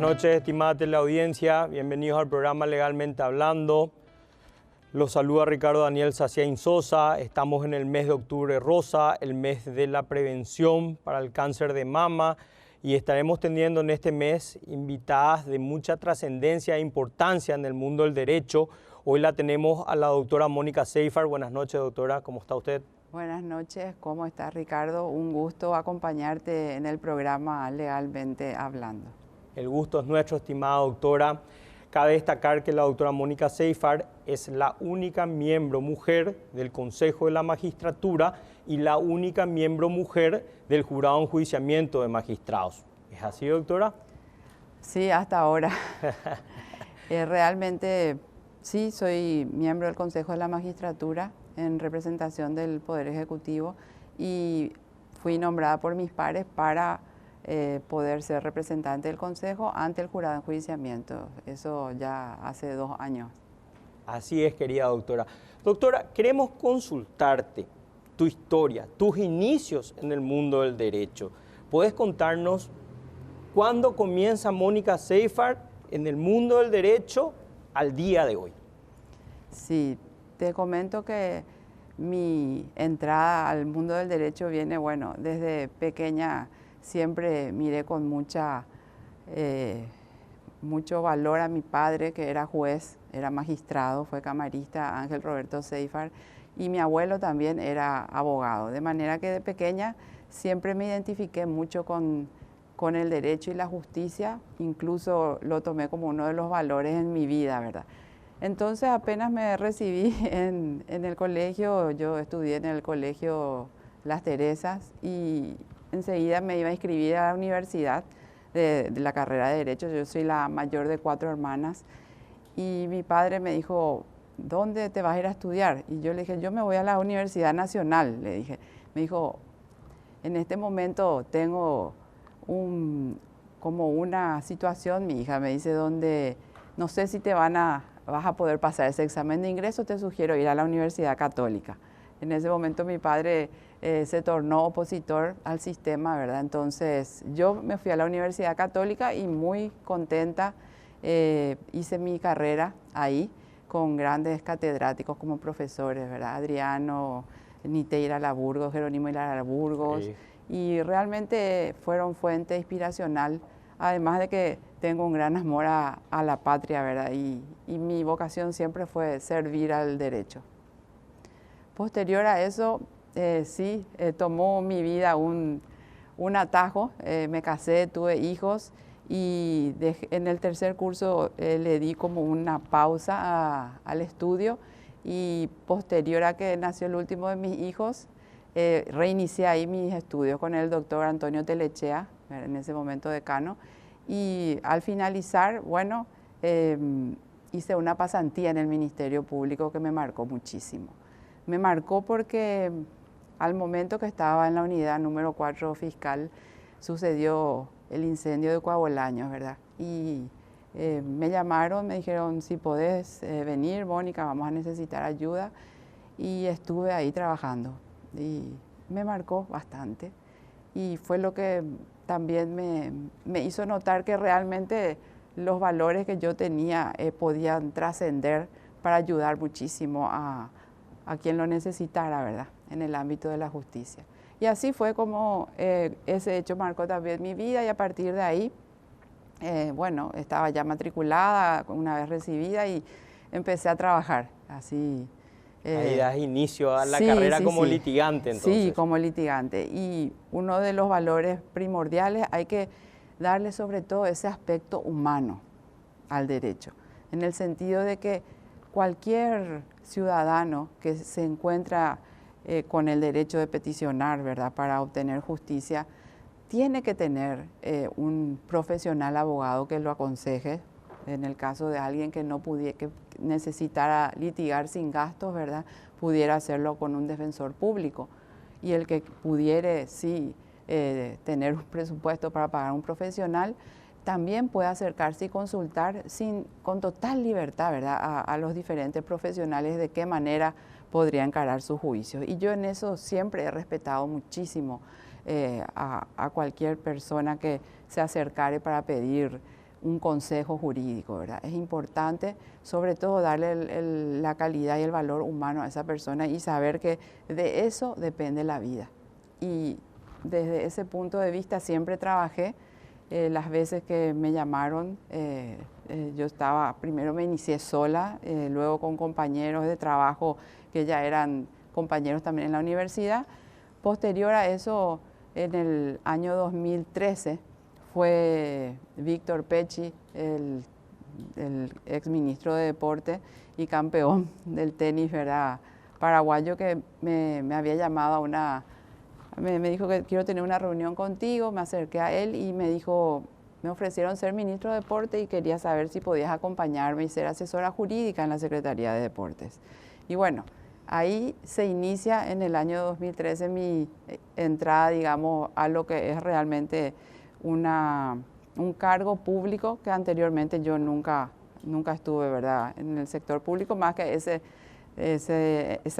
Buenas noches, estimada teleaudiencia. Bienvenidos al programa Legalmente Hablando. Los saluda Ricardo Daniel Saciain Sosa. Estamos en el mes de octubre rosa, el mes de la prevención para el cáncer de mama, y estaremos teniendo en este mes invitadas de mucha trascendencia e importancia en el mundo del derecho. Hoy la tenemos a la doctora Mónica Seyfarth. Buenas noches, doctora. ¿Cómo está usted? Buenas noches. ¿Cómo está, Ricardo? Un gusto acompañarte en el programa Legalmente Hablando. El gusto es nuestro, estimada doctora. Cabe destacar que la doctora Mónica Seyfarth es la única miembro mujer del Consejo de la Magistratura y la única miembro mujer del Jurado de Enjuiciamiento de Magistrados. ¿Es así, doctora? Sí, hasta ahora. Realmente sí, soy miembro del Consejo de la Magistratura en representación del Poder Ejecutivo y fui nombrada por mis pares para poder ser representante del Consejo ante el Jurado de Enjuiciamiento. Eso ya hace 2 años. Así es, querida doctora. Doctora, queremos consultarte tu historia, tus inicios en el mundo del derecho. ¿Puedes contarnos cuándo comienza Mónica Seyfarth en el mundo del derecho al día de hoy? Sí, te comento que mi entrada al mundo del derecho viene, bueno, desde pequeña siempre miré con mucho valor a mi padre, que era juez, era magistrado, fue camarista, Ángel Roberto Seyfarth, y mi abuelo también era abogado. De manera que de pequeña siempre me identifiqué mucho con el derecho y la justicia, incluso lo tomé como uno de los valores en mi vida, ¿verdad? Entonces apenas me recibí en el colegio, yo estudié en el colegio Las Teresas y enseguida me iba a inscribir a la universidad de la carrera de Derecho. Yo soy la mayor de 4 hermanas y mi padre me dijo, ¿dónde te vas a ir a estudiar? Y yo le dije, yo me voy a la Universidad Nacional, le dije. Me dijo, en este momento tengo como una situación, mi hija me dice, donde no sé si vas a poder pasar ese examen de ingreso, te sugiero ir a la Universidad Católica. En ese momento mi padre se tornó opositor al sistema, ¿verdad? Entonces yo me fui a la Universidad Católica y muy contenta hice mi carrera ahí con grandes catedráticos como profesores, ¿verdad? Adriano Niteira Laburgos, Jerónimo Hilar Burgos, sí. Y realmente fueron fuente inspiracional, además de que tengo un gran amor a la patria, ¿verdad? Y mi vocación siempre fue servir al derecho. Posterior a eso, sí, tomó mi vida un atajo, me casé, tuve hijos y en el tercer curso le di como una pausa al estudio y posterior a que nació el último de mis hijos, reinicié ahí mis estudios con el doctor Antonio Telechea, en ese momento decano, y al finalizar, bueno, hice una pasantía en el Ministerio Público que me marcó muchísimo. Me marcó porque al momento que estaba en la unidad número 4 fiscal sucedió el incendio de Coabolaños, ¿verdad? Y me llamaron, me dijeron, si podés venir, Mónica, vamos a necesitar ayuda. Y estuve ahí trabajando y me marcó bastante. Y fue lo que también me hizo notar que realmente los valores que yo tenía podían trascender para ayudar muchísimo a quien lo necesitara, ¿verdad? En el ámbito de la justicia. Y así fue como ese hecho marcó también mi vida y a partir de ahí, bueno, estaba ya matriculada una vez recibida y empecé a trabajar así. Ahí das inicio a la carrera como litigante, entonces. Sí, como litigante. Y uno de los valores primordiales hay que darle sobre todo ese aspecto humano al derecho, en el sentido de que cualquier ciudadano que se encuentra con el derecho de peticionar, ¿verdad?, para obtener justicia, tiene que tener un profesional abogado que lo aconseje, en el caso de alguien que que necesitara litigar sin gastos, ¿verdad?, pudiera hacerlo con un defensor público. Y el que pudiere, sí, tener un presupuesto para pagar a un profesional, también puede acercarse y consultar con total libertad, ¿verdad?, a los diferentes profesionales de qué manera podría encarar sus juicios. Y yo en eso siempre he respetado muchísimo a cualquier persona que se acercare para pedir un consejo jurídico, ¿verdad? Es importante, sobre todo, darle la calidad y el valor humano a esa persona y saber que de eso depende la vida. Y desde ese punto de vista siempre trabajé. Las veces que me llamaron, yo primero me inicié sola, luego con compañeros de trabajo que ya eran compañeros también en la universidad. Posterior a eso, en el año 2013, fue Víctor Pecci, el ex ministro de Deporte y campeón del tenis, ¿verdad?, paraguayo, que me había llamado me dijo que quiero tener una reunión contigo. Me acerqué a él y me dijo, me ofrecieron ser ministro de Deporte y quería saber si podías acompañarme y ser asesora jurídica en la Secretaría de Deportes. Y bueno, ahí se inicia en el año 2013 mi entrada, digamos, a lo que es realmente un cargo público que anteriormente yo nunca estuve, ¿verdad?, en el sector público, más que esa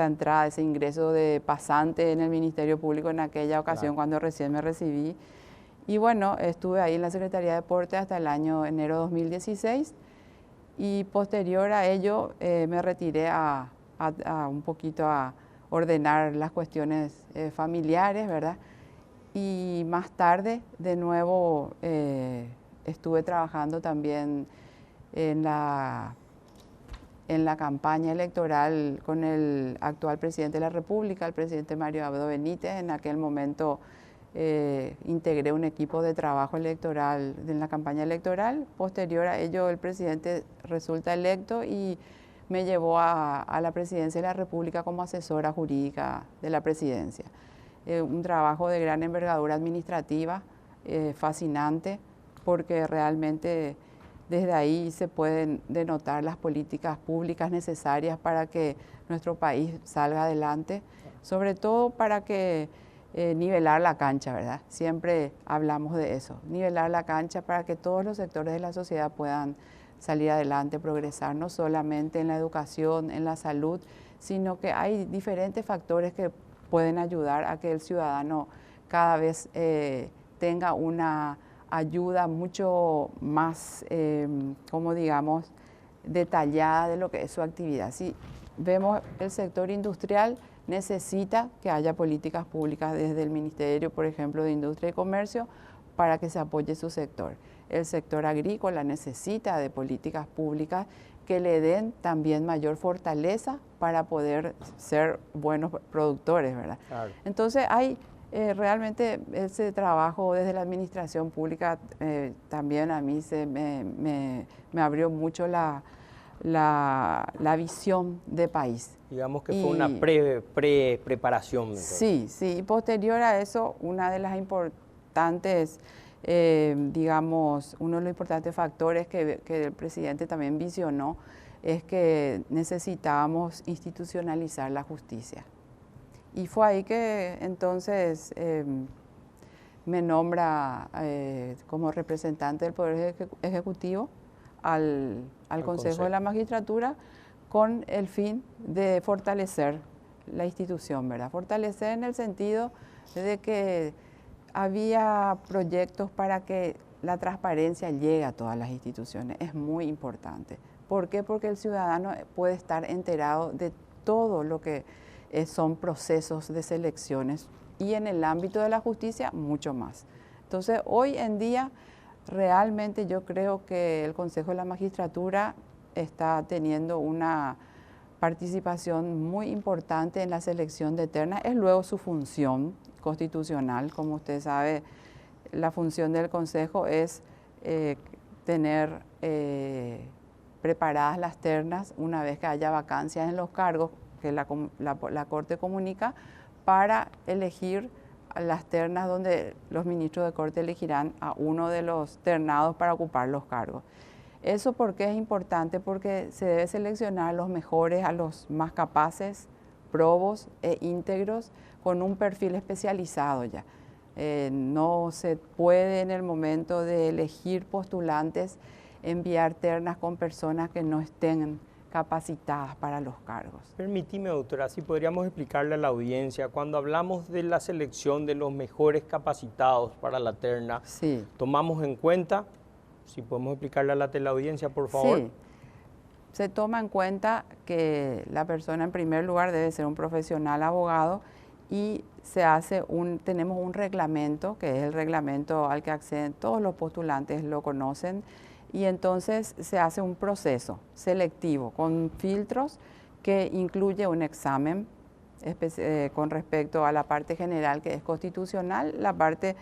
entrada, ese ingreso de pasante en el Ministerio Público en aquella ocasión, claro, cuando recién me recibí. Y bueno, estuve ahí en la Secretaría de Deporte hasta el año enero 2016 y posterior a ello me retiré un poquito a ordenar las cuestiones familiares, ¿verdad? Y más tarde, de nuevo, estuve trabajando también en la campaña electoral con el actual presidente de la República, el presidente Mario Abdo Benítez. En aquel momento integré un equipo de trabajo electoral en la campaña electoral. Posterior a ello, el presidente resulta electo y me llevó a la presidencia de la República como asesora jurídica de la presidencia. Un trabajo de gran envergadura administrativa, fascinante, porque realmente desde ahí se pueden denotar las políticas públicas necesarias para que nuestro país salga adelante, sobre todo para que nivelar la cancha, ¿verdad? Siempre hablamos de eso, nivelar la cancha para que todos los sectores de la sociedad puedan salir adelante, progresar, no solamente en la educación, en la salud, sino que hay diferentes factores que pueden ayudar a que el ciudadano cada vez tenga una ayuda mucho más, como digamos, detallada de lo que es su actividad. Si vemos el sector industrial, necesita que haya políticas públicas desde el Ministerio, por ejemplo, de Industria y Comercio, para que se apoye su sector. El sector agrícola necesita de políticas públicas que le den también mayor fortaleza para poder ser buenos productores, ¿verdad? Claro. Entonces hay realmente ese trabajo desde la administración pública también a mí me abrió mucho la visión de país. Digamos que fue una preparación. Sí, sí. Y posterior a eso, una de las importantes, digamos, uno de los importantes factores que el presidente también visionó es que necesitábamos institucionalizar la justicia. Y fue ahí que entonces me nombra como representante del Poder Ejecutivo al Consejo de la Magistratura con el fin de fortalecer la institución, ¿verdad? Fortalecer en el sentido de que había proyectos para que la transparencia llegue a todas las instituciones. Es muy importante. ¿Por qué? Porque el ciudadano puede estar enterado de todo lo que son procesos de selecciones y en el ámbito de la justicia mucho más. Entonces, hoy en día realmente yo creo que el Consejo de la Magistratura está teniendo una participación muy importante en la selección de ternas. Es luego su función constitucional. Como usted sabe, la función del Consejo es tener preparadas las ternas una vez que haya vacancias en los cargos que la Corte comunica, para elegir las ternas donde los ministros de Corte elegirán a uno de los ternados para ocupar los cargos. ¿Eso por qué es importante? Porque se debe seleccionar a los mejores, a los más capaces, probos e íntegros, con un perfil especializado ya. No se puede en el momento de elegir postulantes enviar ternas con personas que no estén capacitadas para los cargos. Permíteme, doctora, si podríamos explicarle a la audiencia, cuando hablamos de la selección de los mejores capacitados para la terna, sí, tomamos en cuenta Si podemos explicarle a la teleaudiencia, por favor. Sí, se toma en cuenta que la persona en primer lugar debe ser un profesional abogado y tenemos un reglamento, que es el reglamento al que acceden todos los postulantes, lo conocen, y entonces se hace un proceso selectivo con filtros que incluye un examen con respecto a la parte general, que es constitucional, la parte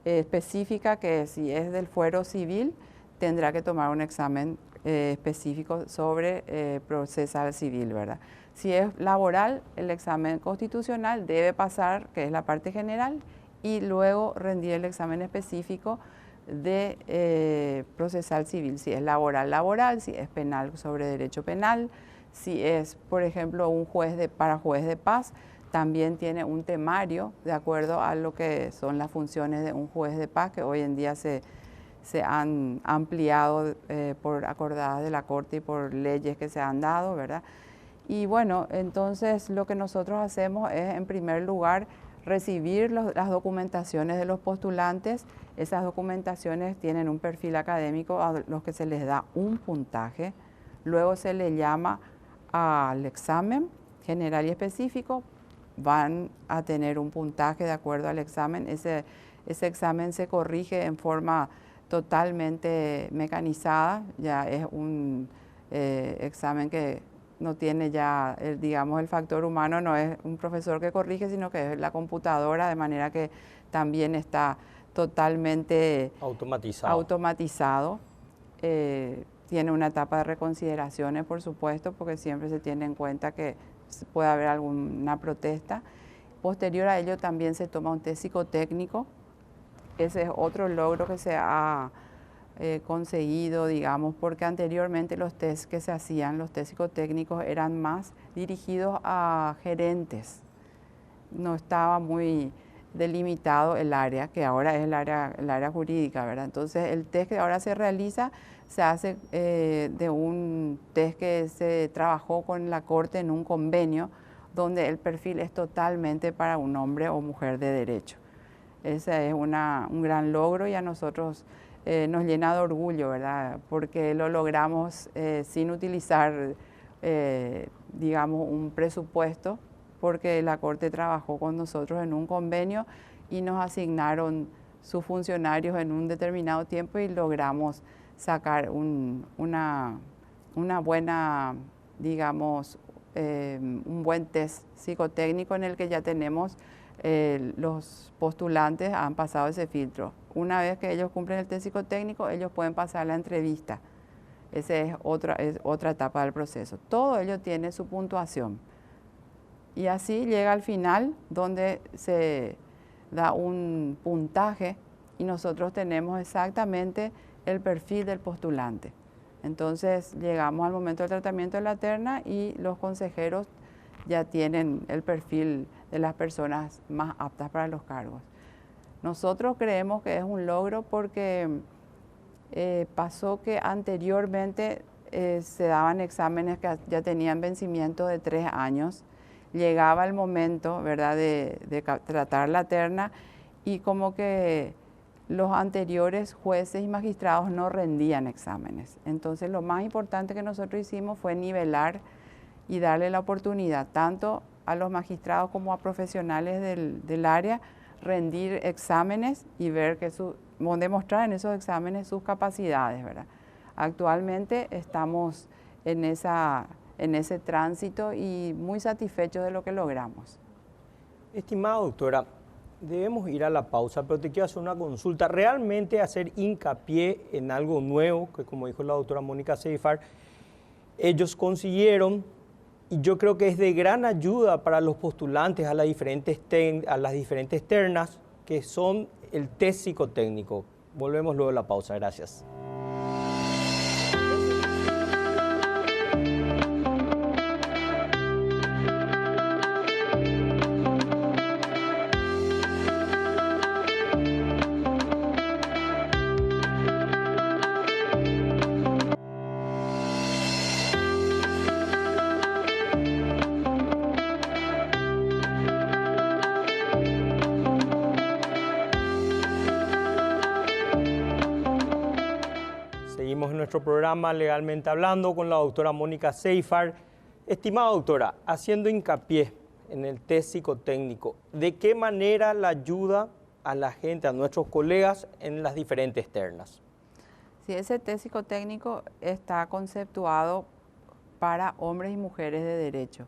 específica, que si es del fuero civil, tendrá que tomar un examen específico sobre procesal civil, ¿verdad? Si es laboral, el examen constitucional debe pasar, que es la parte general, y luego rendir el examen específico de procesal civil, si es laboral, laboral, si es penal sobre derecho penal, si es, por ejemplo, para juez de paz, también tiene un temario de acuerdo a lo que son las funciones de un juez de paz, que hoy en día se han ampliado por acordadas de la Corte y por leyes que se han dado, ¿verdad? Y bueno, entonces lo que nosotros hacemos es, en primer lugar, recibir las documentaciones de los postulantes. Esas documentaciones tienen un perfil académico a los que se les da un puntaje. Luego se les llama al examen general y específico. Van a tener un puntaje de acuerdo al examen. Ese examen se corrige en forma totalmente mecanizada. Ya es un examen que no tiene ya, digamos, el factor humano, no es un profesor que corrige, sino que es la computadora, de manera que también está totalmente automatizado. Tiene una etapa de reconsideraciones, por supuesto, porque siempre se tiene en cuenta que puede haber alguna protesta. Posterior a ello también se toma un test psicotécnico. Ese es otro logro que se ha conseguido, digamos, porque anteriormente los test que se hacían, los test psicotécnicos, eran más dirigidos a gerentes. No estaba muy delimitado el área, que ahora es el área jurídica, ¿verdad? Entonces el test que ahora se realiza se hace de un test que se trabajó con la Corte en un convenio, donde el perfil es totalmente para un hombre o mujer de derecho. Ese es un gran logro y a nosotros nos llena de orgullo, ¿verdad? Porque lo logramos sin utilizar, digamos, un presupuesto, porque la Corte trabajó con nosotros en un convenio y nos asignaron sus funcionarios en un determinado tiempo y logramos sacar una buena, digamos, un buen test psicotécnico en el que ya tenemos los postulantes han pasado ese filtro. Una vez que ellos cumplen el test psicotécnico, ellos pueden pasar la entrevista. Esa es otra etapa del proceso. Todo ello tiene su puntuación. Y así llega al final, donde se da un puntaje y nosotros tenemos exactamente el perfil del postulante. Entonces llegamos al momento del tratamiento de la terna y los consejeros ya tienen el perfil de las personas más aptas para los cargos. Nosotros creemos que es un logro porque pasó que anteriormente se daban exámenes que ya tenían vencimiento de 3 años. Llegaba el momento, ¿verdad?, de tratar la terna y como que los anteriores jueces y magistrados no rendían exámenes. Entonces lo más importante que nosotros hicimos fue nivelar y darle la oportunidad tanto a los magistrados como a profesionales del área rendir exámenes y ver demostrar en esos exámenes sus capacidades, ¿verdad? Actualmente estamos en ese tránsito y muy satisfechos de lo que logramos. Estimada doctora, debemos ir a la pausa, pero te quiero hacer una consulta. Realmente hacer hincapié en algo nuevo, que como dijo la doctora Mónica Seifert, ellos consiguieron, y yo creo que es de gran ayuda para los postulantes a las diferentes ternas, que son el test psicotécnico. Volvemos luego a la pausa. Gracias. nuestro programa Legalmente Hablando con la doctora Mónica Seyfarth. Estimada doctora, haciendo hincapié en el test psicotécnico, ¿de qué manera la ayuda a la gente, a nuestros colegas en las diferentes ternas? Sí, ese test psicotécnico está conceptuado para hombres y mujeres de derecho.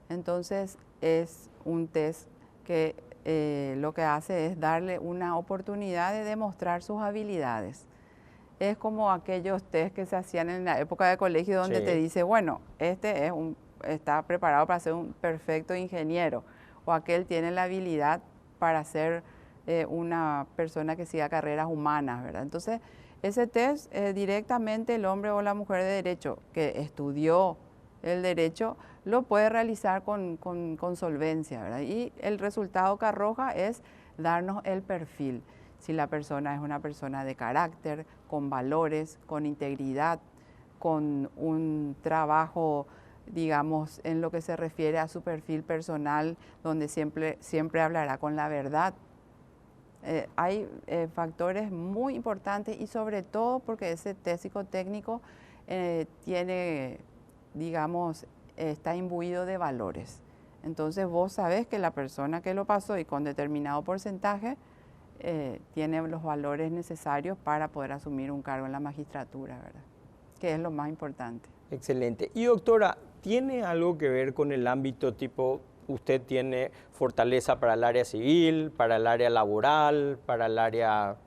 Entonces es un test que lo que hace es darle una oportunidad de demostrar sus habilidades. Es como aquellos test que se hacían en la época de colegio donde te dice, bueno, este está preparado para ser un perfecto ingeniero, o aquel tiene la habilidad para ser una persona que siga carreras humanas, ¿verdad? Entonces, ese test directamente el hombre o la mujer de derecho que estudió el derecho lo puede realizar con solvencia, ¿verdad? Y el resultado que arroja es darnos el perfil. Si la persona es una persona de carácter, con valores, con integridad, con un trabajo, digamos, en lo que se refiere a su perfil personal, donde siempre hablará con la verdad. Hay factores muy importantes y sobre todo porque ese test psicotécnico tiene, digamos, está imbuido de valores. Entonces vos sabés que la persona que lo pasó y con determinado porcentaje tiene los valores necesarios para poder asumir un cargo en la magistratura, ¿verdad? Que es lo más importante. Excelente. Y doctora, ¿tiene algo que ver con el ámbito tipo, usted tiene fortaleza para el área civil, para el área laboral, para el área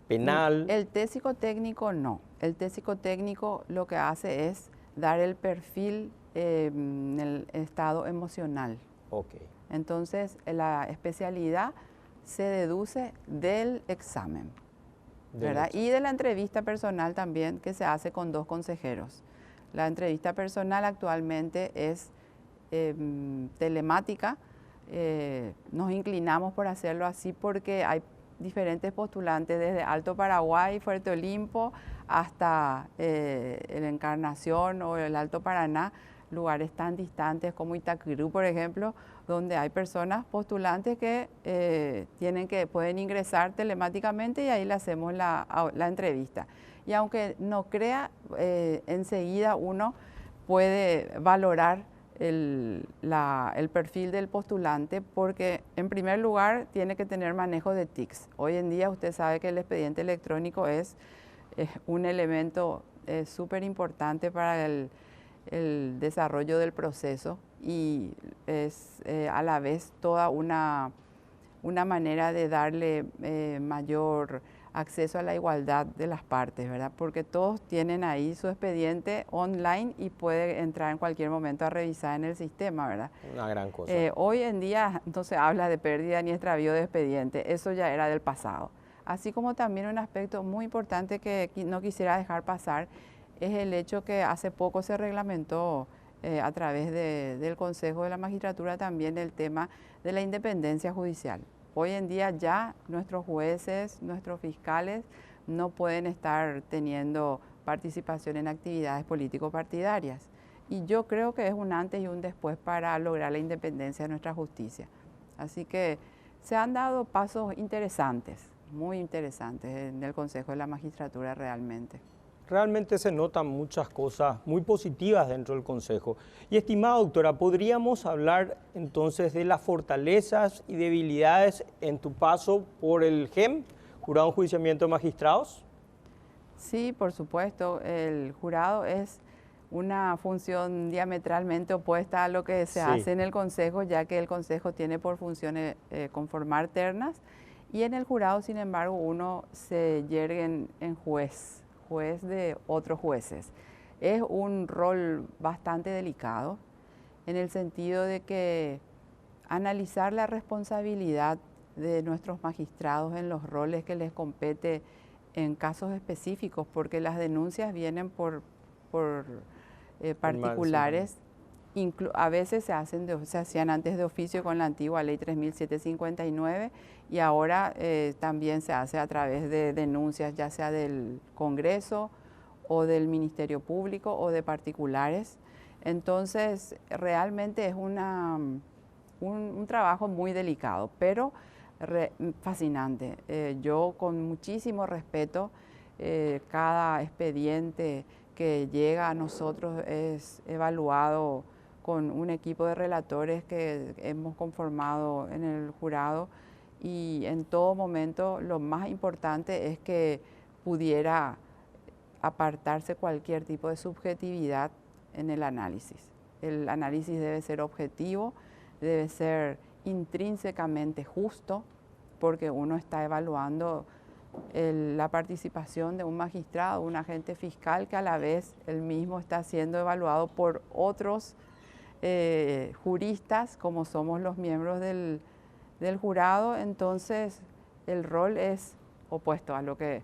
penal? El test psicotécnico no. El test psicotécnico lo que hace es dar el perfil en el estado emocional. Ok. Entonces, la especialidad se deduce del examen, ¿verdad? Y de la entrevista personal también, que se hace con 2 consejeros. La entrevista personal actualmente es telemática. Nos inclinamos por hacerlo así porque hay diferentes postulantes desde Alto Paraguay, Fuerte Olimpo, hasta la Encarnación o el Alto Paraná, lugares tan distantes como Itacurú, por ejemplo, donde hay personas postulantes que pueden ingresar telemáticamente y ahí le hacemos la entrevista. Y aunque no crea, enseguida uno puede valorar el perfil del postulante porque en primer lugar tiene que tener manejo de TICs. Hoy en día usted sabe que el expediente electrónico es un elemento súper importante para el desarrollo del proceso y es a la vez toda una manera de darle mayor acceso a la igualdad de las partes, ¿verdad? Porque todos tienen ahí su expediente online y puede entrar en cualquier momento a revisar en el sistema, ¿verdad? Una gran cosa. Hoy en día no se habla de pérdida ni extravío de expediente, eso ya era del pasado. Así como también un aspecto muy importante que no quisiera dejar pasar es el hecho que hace poco se reglamentó a través del Consejo de la Magistratura también el tema de la independencia judicial. Hoy en día ya nuestros jueces, nuestros fiscales no pueden estar teniendo participación en actividades político-partidarias. Y yo creo que es un antes y un después para lograr la independencia de nuestra justicia. Así que se han dado pasos interesantes, muy interesantes en el Consejo de la Magistratura realmente. Realmente se notan muchas cosas muy positivas dentro del Consejo. Y estimada doctora, ¿podríamos hablar entonces de las fortalezas y debilidades en tu paso por el JEM, Jurado de Enjuiciamiento de Magistrados? Sí, por supuesto. El jurado es una función diametralmente opuesta a lo que se hace en el Consejo, ya que el Consejo tiene por función conformar ternas y en el jurado, sin embargo, uno se yergue en juez de otros jueces. Es un rol bastante delicado en el sentido de que analizar la responsabilidad de nuestros magistrados en los roles que les compete en casos específicos, porque las denuncias vienen por particulares, a veces se hacían antes de oficio con la antigua ley 3759 y ahora también se hace a través de denuncias ya sea del Congreso o del Ministerio Público o de particulares. Entonces realmente es un trabajo muy delicado, pero fascinante. Yo con muchísimo respeto cada expediente que llega a nosotros es evaluado con un equipo de relatores que hemos conformado en el jurado, y en todo momento lo más importante es que pudiera apartarse cualquier tipo de subjetividad en el análisis. El análisis debe ser objetivo, debe ser intrínsecamente justo, porque uno está evaluando la participación de un magistrado, un agente fiscal, que a la vez él mismo está siendo evaluado por otros juristas, como somos los miembros del jurado. Entonces el rol es opuesto a lo que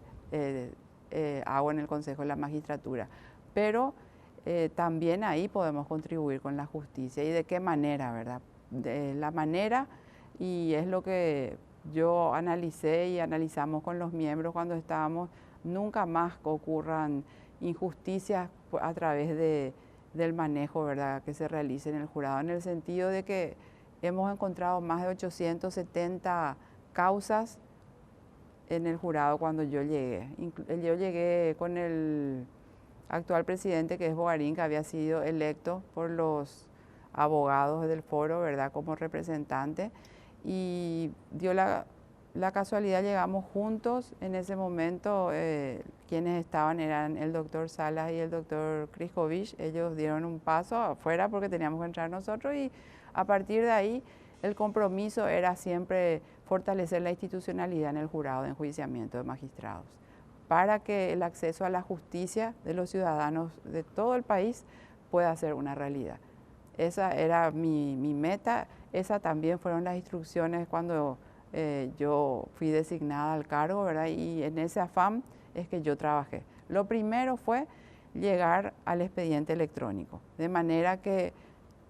hago en el Consejo de la Magistratura, pero también ahí podemos contribuir con la justicia. ¿Y de qué manera, verdad? De la manera, y es lo que yo analicé y analizamos con los miembros cuando estábamos, nunca más ocurran injusticias a través del manejo, ¿verdad?, que se realice en el jurado, en el sentido de que hemos encontrado más de 870 causas en el jurado cuando yo llegué. Yo llegué con el actual presidente, que es Bogarín, que había sido electo por los abogados del foro, ¿verdad?, como representante, y dio la casualidad, llegamos juntos en ese momento. Quienes estaban eran el doctor Salas y el doctor Kriskovic. Ellos dieron un paso afuera porque teníamos que entrar nosotros, y a partir de ahí el compromiso era siempre fortalecer la institucionalidad en el jurado de enjuiciamiento de magistrados, para que el acceso a la justicia de los ciudadanos de todo el país pueda ser una realidad. Esa era mi meta. Esas también fueron las instrucciones cuando yo fui designada al cargo, ¿verdad? Y en ese afán es que yo trabajé. Lo primero fue llegar al expediente electrónico, de manera que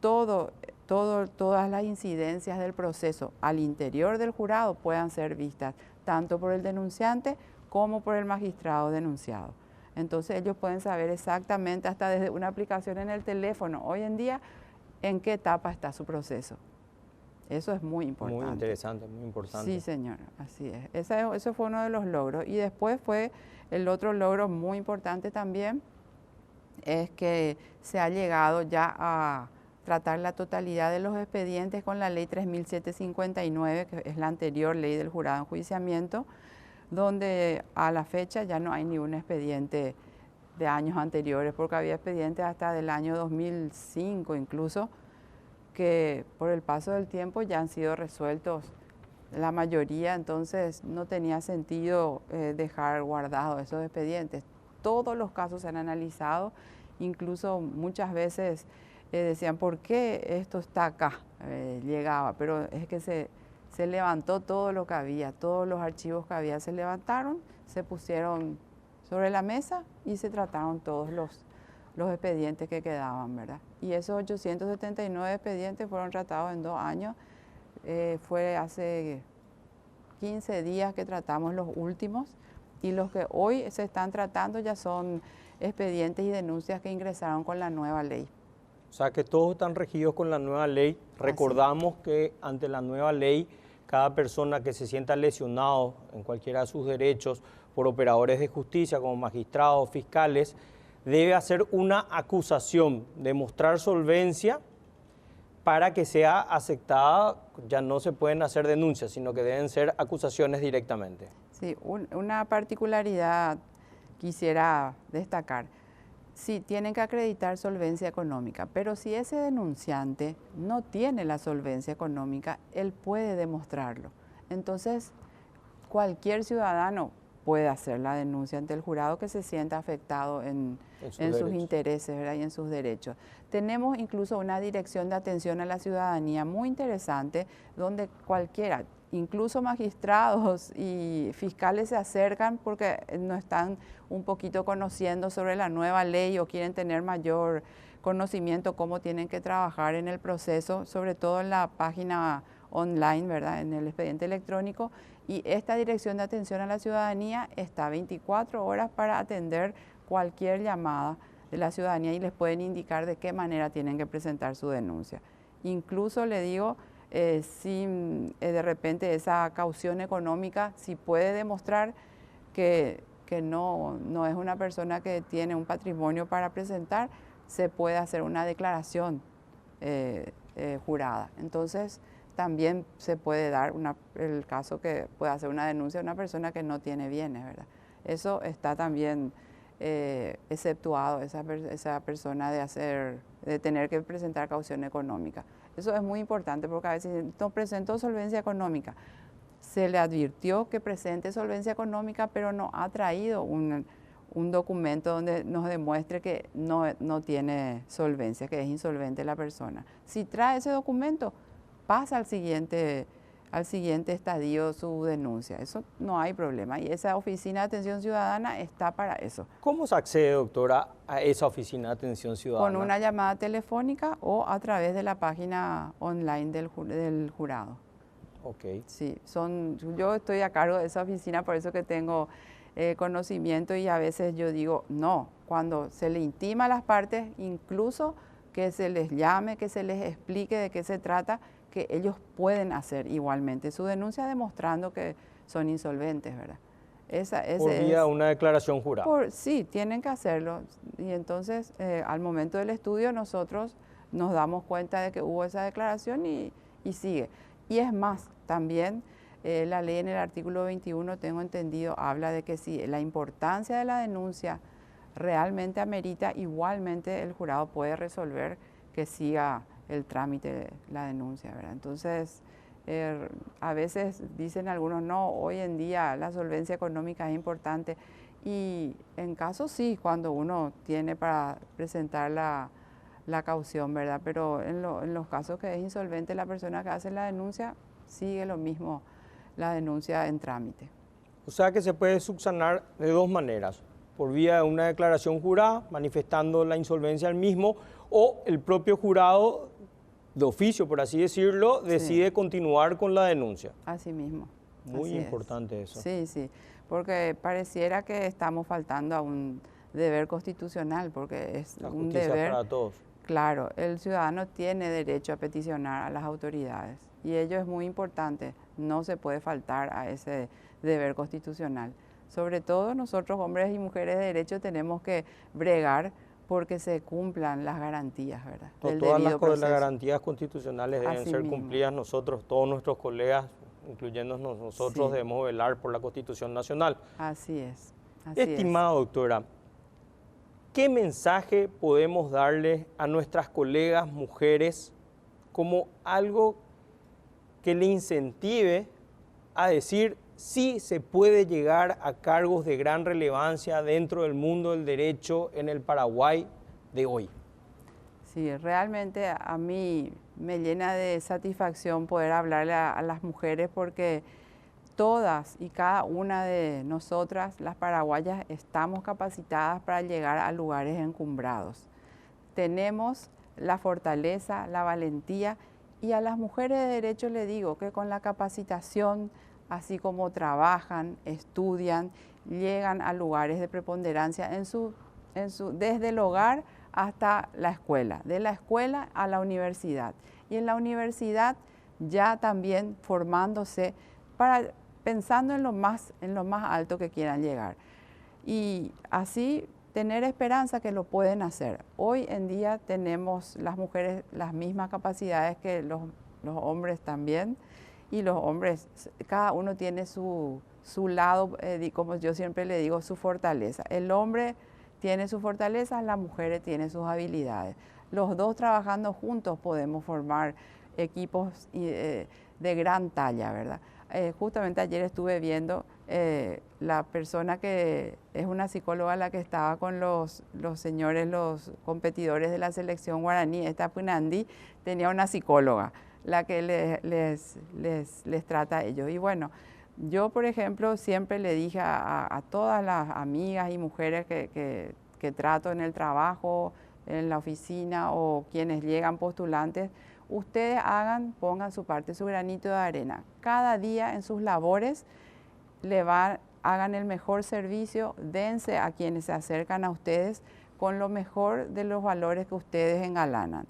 todas las incidencias del proceso al interior del jurado puedan ser vistas, tanto por el denunciante como por el magistrado denunciado. Entonces ellos pueden saber exactamente, hasta desde una aplicación en el teléfono, hoy en día, en qué etapa está su proceso. Eso es muy importante. Muy interesante, muy importante. Sí, señor, así es. Eso fue uno de los logros. Y después fue el otro logro muy importante también, es que se ha llegado ya a tratar la totalidad de los expedientes con la ley 3759, que es la anterior ley del jurado de enjuiciamiento, donde a la fecha ya no hay ni un expediente de años anteriores, porque había expedientes hasta del año 2005 incluso, que por el paso del tiempo ya han sido resueltos la mayoría. Entonces no tenía sentido dejar guardados esos expedientes. Todos los casos se han analizado, incluso muchas veces decían, ¿por qué esto está acá? Llegaba, pero es que se levantó todo lo que había, todos los archivos que había se levantaron, se pusieron sobre la mesa y se trataron todos los expedientes que quedaban, ¿verdad? Y esos 879 expedientes fueron tratados en 2 años. Fue hace 15 días que tratamos los últimos, y los que hoy se están tratando ya son expedientes y denuncias que ingresaron con la nueva ley. O sea que todos están regidos con la nueva ley. Recordamos que ante la nueva ley, cada persona que se sienta lesionado en cualquiera de sus derechos por operadores de justicia como magistrados, fiscales, debe hacer una acusación, demostrar solvencia para que sea aceptada. Ya no se pueden hacer denuncias, sino que deben ser acusaciones directamente. Sí, una particularidad quisiera destacar. Sí, tienen que acreditar solvencia económica, pero si ese denunciante no tiene la solvencia económica, él puede demostrarlo. Entonces, cualquier ciudadano puede hacer la denuncia ante el jurado que se sienta afectado en sus intereses, ¿verdad?, y en sus derechos. Tenemos incluso una dirección de atención a la ciudadanía muy interesante, donde cualquiera, incluso magistrados y fiscales, se acercan porque no están un poquito conociendo sobre la nueva ley o quieren tener mayor conocimiento cómo tienen que trabajar en el proceso, sobre todo en la página online, ¿verdad?, en el expediente electrónico. Y esta dirección de atención a la ciudadanía está 24 horas para atender cualquier llamada de la ciudadanía, y les pueden indicar de qué manera tienen que presentar su denuncia. Incluso le digo, si de repente esa caución económica, si puede demostrar que que no es una persona que tiene un patrimonio para presentar, se puede hacer una declaración jurada. Entonces, también se puede dar el caso que pueda hacer una denuncia a una persona que no tiene bienes, ¿verdad? Eso está también exceptuado, esa persona de tener que presentar caución económica. Eso es muy importante porque a veces no presentó solvencia económica. Se le advirtió que presente solvencia económica, pero no ha traído un documento donde nos demuestre que no tiene solvencia, que es insolvente la persona. Si trae ese documento, pasa al siguiente estadio su denuncia. Eso no hay problema. Y esa oficina de atención ciudadana está para eso. ¿Cómo se accede, doctora, a esa oficina de atención ciudadana? Con una llamada telefónica o a través de la página online del jurado. Ok. Sí, yo estoy a cargo de esa oficina, por eso que tengo conocimiento, y a veces yo digo, no, cuando se le intima a las partes, incluso que se les llame, que se les explique de qué se trata, que ellos pueden hacer igualmente su denuncia demostrando que son insolventes, ¿verdad? Por vía de una declaración jurada. Sí, tienen que hacerlo. Y entonces, al momento del estudio, nosotros nos damos cuenta de que hubo esa declaración y sigue. Y es más, también la ley en el artículo 21, tengo entendido, habla de que si la importancia de la denuncia realmente amerita, igualmente el jurado puede resolver que siga el trámite de la denuncia, ¿verdad? Entonces, a veces dicen algunos, no, hoy en día la solvencia económica es importante. Y en casos sí, cuando uno tiene para presentar la caución, ¿verdad? Pero en los casos que es insolvente la persona que hace la denuncia, sigue lo mismo la denuncia en trámite. O sea que se puede subsanar de dos maneras: por vía de una declaración jurada, manifestando la insolvencia del mismo, o el propio jurado, de oficio, por así decirlo, decide continuar con la denuncia. Así mismo. Muy importante eso. Sí, sí, porque pareciera que estamos faltando a un deber constitucional, porque es un deber para todos. Claro, el ciudadano tiene derecho a peticionar a las autoridades y ello es muy importante, no se puede faltar a ese deber constitucional. Sobre todo nosotros, hombres y mujeres de derecho, tenemos que bregar porque se cumplan las garantías, ¿verdad? Todas las garantías constitucionales deben ser cumplidas. Nosotros, todos nuestros colegas, incluyéndonos nosotros, debemos velar por la Constitución Nacional. Así es. Estimada doctora, ¿qué mensaje podemos darle a nuestras colegas mujeres como algo que le incentive a decir sí se puede llegar a cargos de gran relevancia dentro del mundo del derecho en el Paraguay de hoy? Sí, realmente a mí me llena de satisfacción poder hablarle a las mujeres, porque todas y cada una de nosotras, las paraguayas, estamos capacitadas para llegar a lugares encumbrados. Tenemos la fortaleza, la valentía, y a las mujeres de derecho le digo que con la capacitación, así como trabajan, estudian, llegan a lugares de preponderancia desde el hogar hasta la escuela, de la escuela a la universidad. Y en la universidad ya también formándose pensando en lo más alto que quieran llegar. Y así tener esperanza que lo pueden hacer. Hoy en día tenemos las mujeres las mismas capacidades que los hombres también, y los hombres, cada uno tiene su lado, como yo siempre le digo, su fortaleza. El hombre tiene sus fortalezas, la mujer tiene sus habilidades. Los dos trabajando juntos podemos formar equipos de gran talla, ¿verdad? Justamente ayer estuve viendo la persona que es una psicóloga, la que estaba con los señores, los competidores de la selección guaraní, esta Punandi, tenía una psicóloga, la que les trata a ellos. Y bueno, yo por ejemplo siempre le dije a todas las amigas y mujeres que trato en el trabajo, en la oficina, o quienes llegan postulantes, ustedes pongan su parte, su granito de arena. Cada día en sus labores hagan el mejor servicio, dense a quienes se acercan a ustedes con lo mejor de los valores que ustedes engalanan.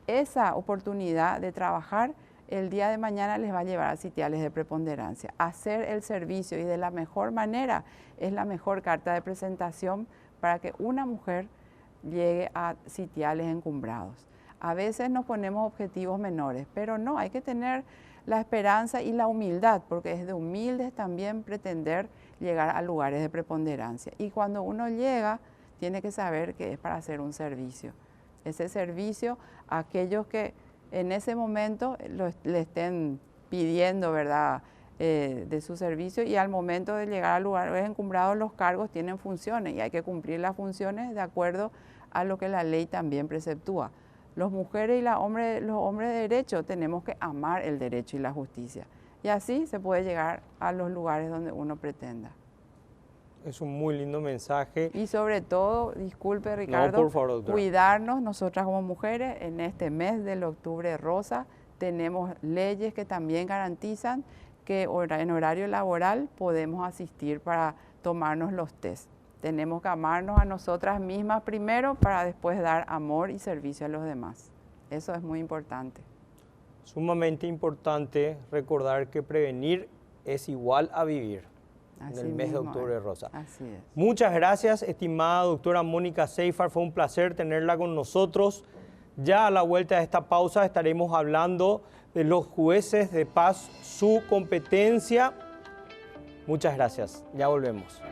Esa oportunidad de trabajar el día de mañana les va a llevar a sitiales de preponderancia. Hacer el servicio y de la mejor manera es la mejor carta de presentación para que una mujer llegue a sitiales encumbrados. A veces nos ponemos objetivos menores, pero no, hay que tener la esperanza y la humildad, porque es de humildes también pretender llegar a lugares de preponderancia. Y cuando uno llega, tiene que saber que es para hacer un servicio. Ese servicio a aquellos que en ese momento le estén pidiendo, ¿verdad?, de su servicio, y al momento de llegar a lugares encumbrados los cargos tienen funciones y hay que cumplir las funciones de acuerdo a lo que la ley también preceptúa. Las mujeres y los hombres de derecho tenemos que amar el derecho y la justicia, y así se puede llegar a los lugares donde uno pretenda. Es un muy lindo mensaje. Y sobre todo, disculpe Ricardo, no, por favor, doctora, cuidarnos nosotras como mujeres. En este mes del octubre rosa tenemos leyes que también garantizan que en horario laboral podemos asistir para tomarnos los test. Tenemos que amarnos a nosotras mismas primero para después dar amor y servicio a los demás. Eso es muy importante. Sumamente importante recordar que prevenir es igual a vivir. Así en el mes de mismo octubre es. rosa. Así es. Muchas gracias, estimada doctora Mónica Seifert. Fue un placer tenerla con nosotros. Ya a la vuelta de esta pausa estaremos hablando de los jueces de paz, su competencia. Muchas gracias. Ya volvemos.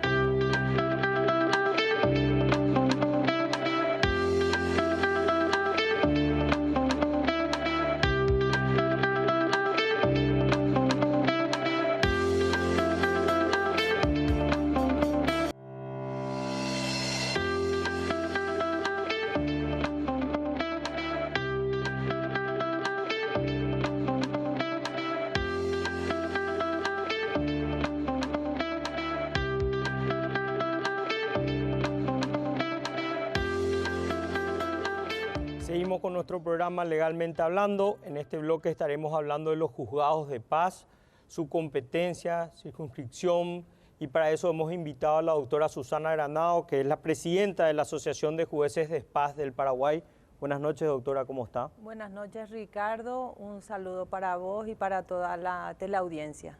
Seguimos con nuestro programa Legalmente Hablando. En este bloque estaremos hablando de los juzgados de paz, su competencia, circunscripción, y para eso hemos invitado a la doctora Susana Granado, que es la presidenta de la Asociación de Jueces de Paz del Paraguay. Buenas noches, doctora, ¿cómo está? Buenas noches, Ricardo. Un saludo para vos y para toda la teleaudiencia.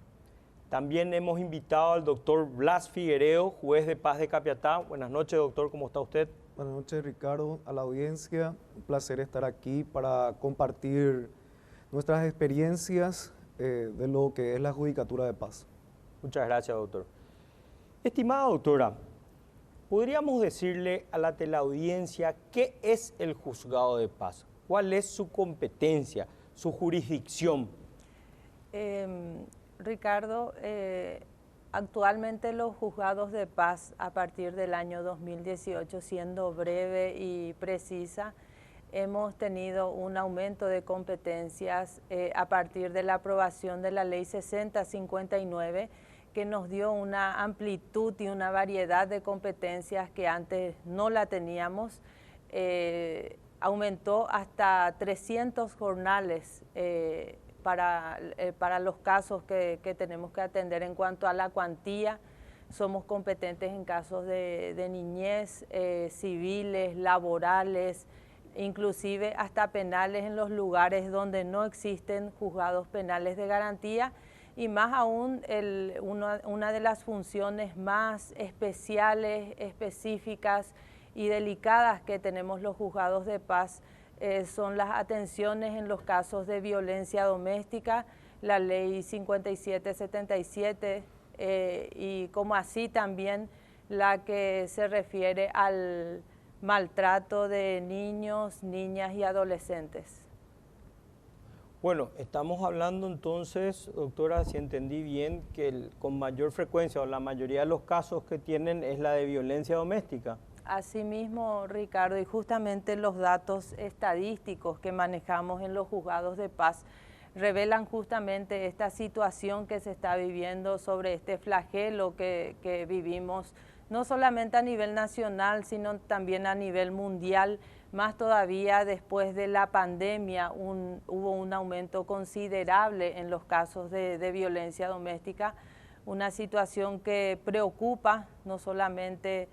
También hemos invitado al doctor Blas Figueiredo, juez de paz de Capiatá. Buenas noches, doctor, ¿cómo está usted? Buenas noches, Ricardo, a la audiencia. Un placer estar aquí para compartir nuestras experiencias de lo que es la Judicatura de Paz. Muchas gracias, doctor. Estimada doctora, ¿podríamos decirle a la teleaudiencia qué es el juzgado de paz? ¿Cuál es su competencia, su jurisdicción? Ricardo, actualmente los juzgados de paz, a partir del año 2018, siendo breve y precisa, hemos tenido un aumento de competencias a partir de la aprobación de la Ley 6059, que nos dio una amplitud y una variedad de competencias que antes no la teníamos. Aumentó hasta 300 jornales para los casos que tenemos que atender. En cuanto a la cuantía, somos competentes en casos de niñez, civiles, laborales, inclusive hasta penales en los lugares donde no existen juzgados penales de garantía, y más aún una de las funciones más especiales, específicas y delicadas que tenemos los juzgados de paz son las atenciones en los casos de violencia doméstica, la ley 5777 y como así también la que se refiere al maltrato de niños, niñas y adolescentes. Bueno, estamos hablando entonces, doctora, si entendí bien, que con mayor frecuencia o la mayoría de los casos que tienen es la de violencia doméstica. Asimismo, Ricardo, y justamente los datos estadísticos que manejamos en los juzgados de paz revelan justamente esta situación que se está viviendo sobre este flagelo que vivimos, no solamente a nivel nacional, sino también a nivel mundial, más todavía después de la pandemia hubo un aumento considerable en los casos de violencia doméstica, una situación que preocupa no solamente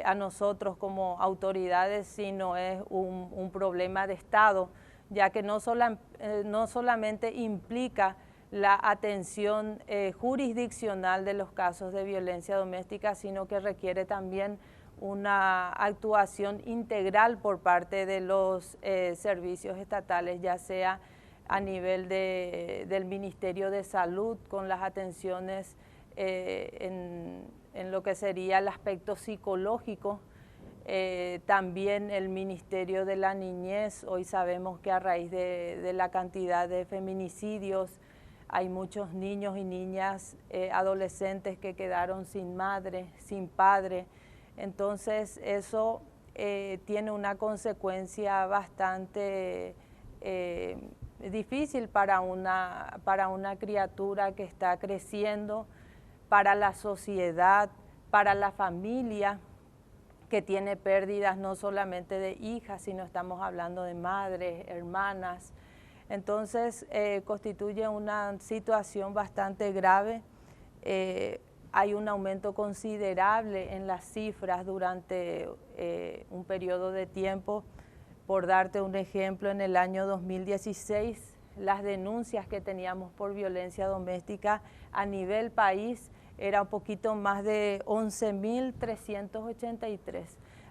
a nosotros como autoridades, sino es un problema de Estado, ya que no solamente implica la atención jurisdiccional de los casos de violencia doméstica, sino que requiere también una actuación integral por parte de los servicios estatales, ya sea a nivel del Ministerio de Salud, con las atenciones en lo que sería el aspecto psicológico, también el Ministerio de la Niñez. Hoy sabemos que a raíz de la cantidad de feminicidios hay muchos niños y niñas, adolescentes que quedaron sin madre, sin padre. Entonces eso tiene una consecuencia bastante difícil para una criatura que está creciendo, para la sociedad, para la familia, que tiene pérdidas no solamente de hijas, sino estamos hablando de madres, hermanas. Entonces constituye una situación bastante grave. Hay un aumento considerable en las cifras durante un periodo de tiempo. Por darte un ejemplo, en el año 2016, las denuncias que teníamos por violencia doméstica a nivel país era un poquito más de 11.383.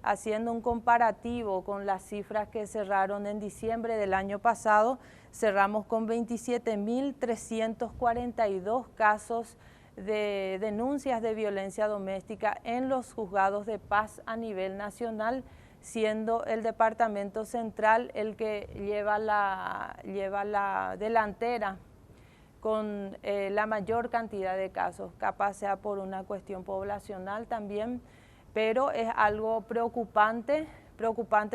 Haciendo un comparativo con las cifras que cerraron en diciembre del año pasado, cerramos con 27.342 casos de denuncias de violencia doméstica en los juzgados de paz a nivel nacional, siendo el Departamento Central el que lleva la delantera con la mayor cantidad de casos, capaz sea por una cuestión poblacional también, pero es algo preocupante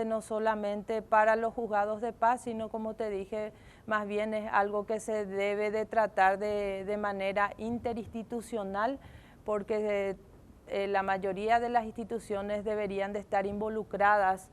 no solamente para los juzgados de paz, sino, como te dije, más bien es algo que se debe de tratar de manera interinstitucional, porque la mayoría de las instituciones deberían de estar involucradas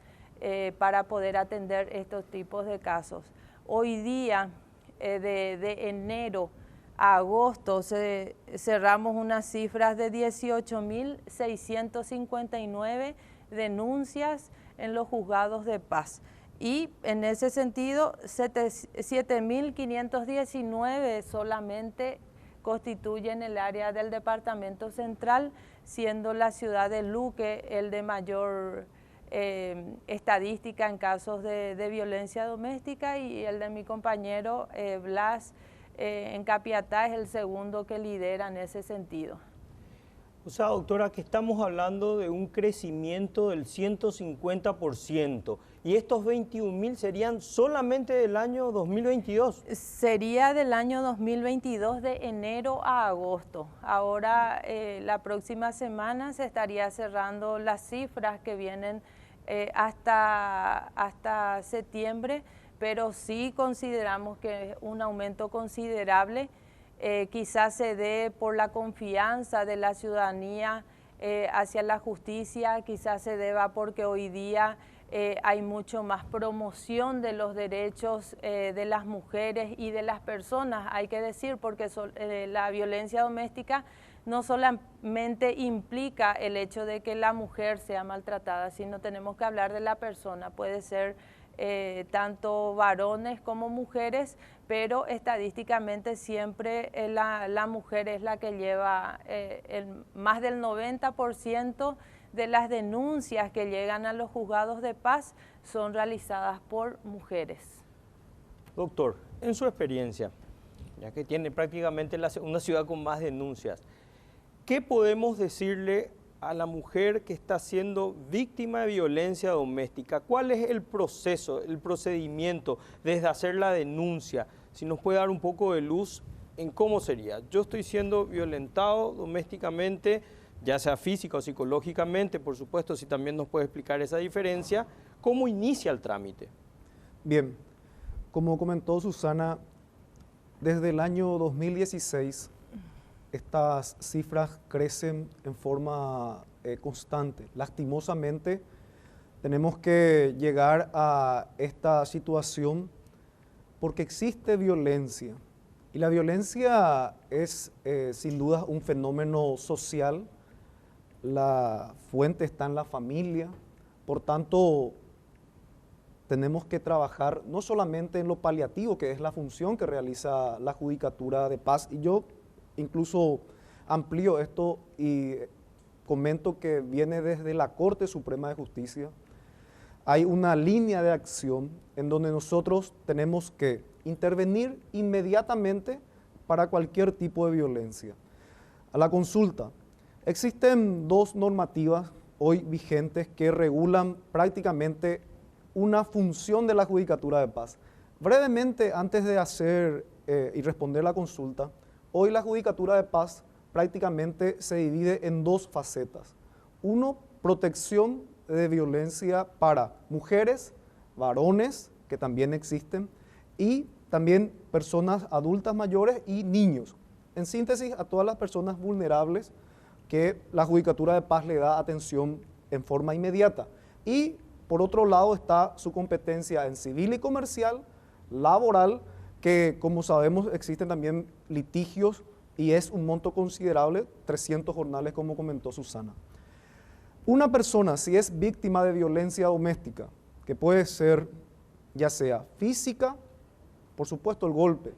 para poder atender estos tipos de casos. Hoy día, de enero a agosto, cerramos unas cifras de 18.659 denuncias en los juzgados de paz. Y en ese sentido, 7.519 solamente constituyen el área del Departamento Central, siendo la ciudad de Luque el de mayor estadística en casos de violencia doméstica, y el de mi compañero Blas en Capiatá es el segundo que lidera en ese sentido. O sea, doctora, que estamos hablando de un crecimiento del 150%, y estos 21.000 serían solamente del año 2022. Sería del año 2022, de enero a agosto. Ahora, la próxima semana se estaría cerrando las cifras que vienen hasta septiembre, pero sí consideramos que es un aumento considerable. Quizás se dé por la confianza de la ciudadanía hacia la justicia, quizás se deba porque hoy día hay mucho más promoción de los derechos de las mujeres y de las personas, hay que decir, porque la violencia doméstica no solamente implica el hecho de que la mujer sea maltratada, sino tenemos que hablar de la persona. Puede ser tanto varones como mujeres, pero estadísticamente siempre la mujer es la que lleva más del 90% de las denuncias que llegan a los juzgados de paz son realizadas por mujeres. Doctor, en su experiencia, ya que tiene prácticamente una ciudad con más denuncias, ¿qué podemos decirle a la mujer que está siendo víctima de violencia doméstica? ¿Cuál es el proceso, el procedimiento desde hacer la denuncia? Si nos puede dar un poco de luz en cómo sería. Yo estoy siendo violentado domésticamente, ya sea física o psicológicamente, por supuesto, si también nos puede explicar esa diferencia. ¿Cómo inicia el trámite? Bien, como comentó Susana, desde el año 2016 estas cifras crecen en forma constante. Lastimosamente, tenemos que llegar a esta situación porque existe violencia. Y la violencia es, sin duda, un fenómeno social. La fuente está en la familia. Por tanto, tenemos que trabajar no solamente en lo paliativo, que es la función que realiza la Judicatura de Paz, y yo incluso amplío esto y comento que viene desde la Corte Suprema de Justicia. Hay una línea de acción en donde nosotros tenemos que intervenir inmediatamente para cualquier tipo de violencia. A la consulta, existen dos normativas hoy vigentes que regulan prácticamente una función de la Judicatura de Paz. Brevemente, antes de hacer y responder la consulta, hoy la Judicatura de Paz prácticamente se divide en dos facetas. Uno, protección de violencia para mujeres, varones, que también existen, y también personas adultas mayores y niños. En síntesis, a todas las personas vulnerables que la Judicatura de Paz le da atención en forma inmediata. Y por otro lado está su competencia en civil y comercial, laboral, que como sabemos existen también litigios y es un monto considerable, 300 jornales como comentó Susana. Una persona, si es víctima de violencia doméstica, que puede ser ya sea física, por supuesto el golpe.